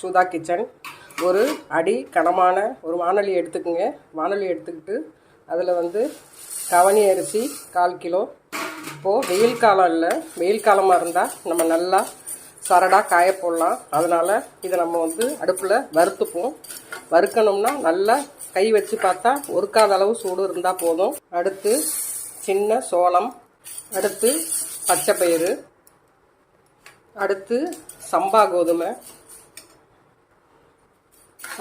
Sudha kitchen. ஒரு அடி கனமான ஒரு வானொலி எடுத்துக்கோங்க. வானொலி எடுத்துக்கிட்டு அதில் கவனி அரிசி 1/4 கிலோ. இப்போது வெயில் காலம் இல்லை, வெயில் காலமாக இருந்தால் நம்ம நல்லா சரடாக காய போடலாம். அதனால் இதை நம்ம அடுப்பில் வறுத்துப்போம். வறுக்கணும்னா நல்லா கை வச்சு பார்த்தா ஒருக்காத அளவு சூடு இருந்தால் போதும். அடுத்து சின்ன சோளம், அடுத்து பச்சை பயிறு, அடுத்து சம்பா கோதுமை,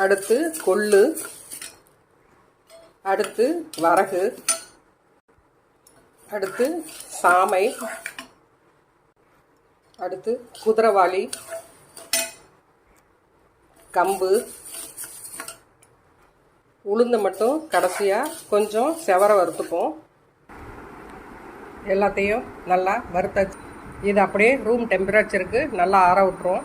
அடுத்து கொள்ளு, அடுத்து வரகு, அடுத்து சாமை, அடுத்து குதிரைவாளி, கம்பு, உளுந்து மட்டும் கடைசியாக கொஞ்சம் செவர வறுத்துப்போம். எல்லாத்தையும் நல்லா வறுத்தாச்சு. இது அப்படியே ரூம் டெம்பரேச்சருக்கு நல்லா ஆற விட்டுருவோம்.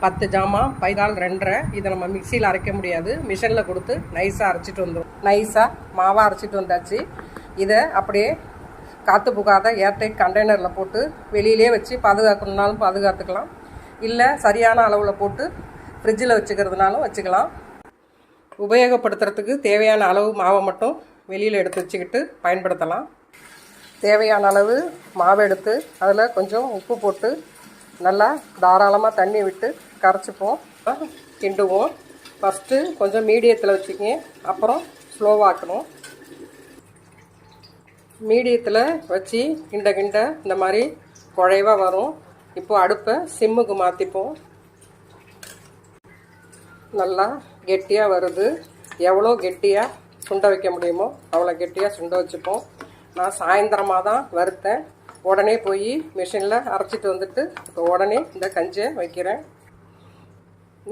10 ஜாமான் 2.5. இதை நம்ம மிக்சியில் அரைக்க முடியாது, மிஷினில் கொடுத்து நைஸாக அரைச்சிட்டு வந்துடும். நைஸாக மாவாக அரைச்சிட்டு வந்தாச்சு. இதை அப்படியே காற்று புகாத ஏர்டைட் கண்டெய்னரில் போட்டு வெளியிலே வச்சு பாதுகாக்கணுன்னாலும் பாதுகாத்துக்கலாம். இல்லை சரியான அளவில் போட்டு ஃப்ரிட்ஜில் வச்சுக்கிறதுனாலும் வச்சுக்கலாம். உபயோகப்படுத்துறதுக்கு தேவையான அளவு மாவை மட்டும் வெளியில் எடுத்து வச்சுக்கிட்டு பயன்படுத்தலாம். தேவையான அளவு மாவு எடுத்து அதில் கொஞ்சம் உப்பு போட்டு நல்லா தாராளமாக தண்ணி விட்டு கரைச்சிப்போம். கிண்டுவோம். ஃபஸ்ட்டு கொஞ்சம் மீடியத்தில் வச்சுக்கங்க, அப்புறம் ஸ்லோவாக்கணும். மீடியத்தில் வச்சு கிண்ட இந்த மாதிரி குழைவாக வரும். இப்போது அடுப்பை சிம்முக்கு மாற்றிப்போம். நல்லா கெட்டியாக வருது. எவ்வளோ கெட்டியாக சுண்ட வைக்க முடியுமோ அவ்வளோ கெட்டியாக சுண்ட வச்சுப்போம். நான் சாயந்தரமாக தான் வறுத்தேன். உடனே போய் மிஷினில் அரைச்சிட்டு வந்துட்டு இப்போ உடனே இந்த கஞ்சியை வைக்கிறேன்.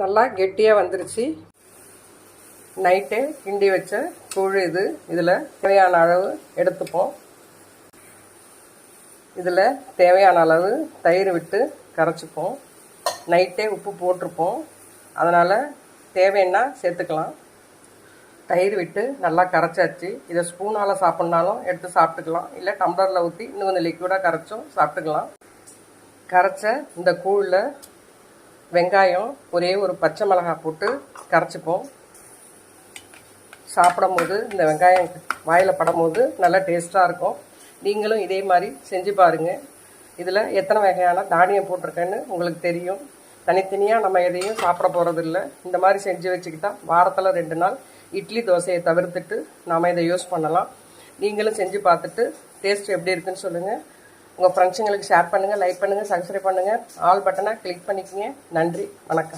நல்லா கெட்டியாக வந்துருச்சு. நைட்டே கிண்டி வச்ச கூழ் இது. இதில் தேவையான அளவு எடுத்துப்போம். இதில் தேவையான அளவு தயிர் விட்டு கரைச்சிப்போம். நைட்டே உப்பு போட்டிருப்போம், அதனால் தேவைன்னா சேர்த்துக்கலாம். தயிர் விட்டு நல்லா கரைச்சாச்சு. இதை ஸ்பூனால் சாப்பிட்னாலும் எடுத்து சாப்பிட்டுக்கலாம், இல்லை டம்ளரில் ஊற்றி இன்னும் கொஞ்சம் லிக்விடாக கரைச்சும் சாப்பிட்டுக்கலாம். கரைச்ச இந்த கூழில் வெங்காயம் ஒரே ஒரு பச்சை மிளகாய் போட்டு கரைச்சிப்போம். சாப்பிடும்போது இந்த வெங்காயம் வாயில் படும்போது நல்லா டேஸ்ட்டாக இருக்கும். நீங்களும் இதே மாதிரி செஞ்சு பாருங்கள். இதில் எத்தனை வகையான தானியம் போட்டிருக்கேன்னு உங்களுக்கு தெரியும். தனித்தனியாக நம்ம எதையும் சாப்பிட போகிறதில்ல. இந்த மாதிரி செஞ்சு வச்சுக்கிட்டா வாரத்தில் 2 நாள் இட்லி தோசையை தவிர்த்துட்டு நாம் இதை யூஸ் பண்ணலாம். நீங்களும் செஞ்சு பார்த்துட்டு டேஸ்ட் எப்படி இருக்குன்னு சொல்லுங்கள். உங்கள் ஃப்ரெண்ட்ஸுங்களுக்கு ஷேர் பண்ணுங்கள், லைக் பண்ணுங்கள், சப்ஸ்கிரைப் பண்ணுங்கள், ஆல் பட்டனை கிளிக் பண்ணிக்கங்க. நன்றி, வணக்கம்.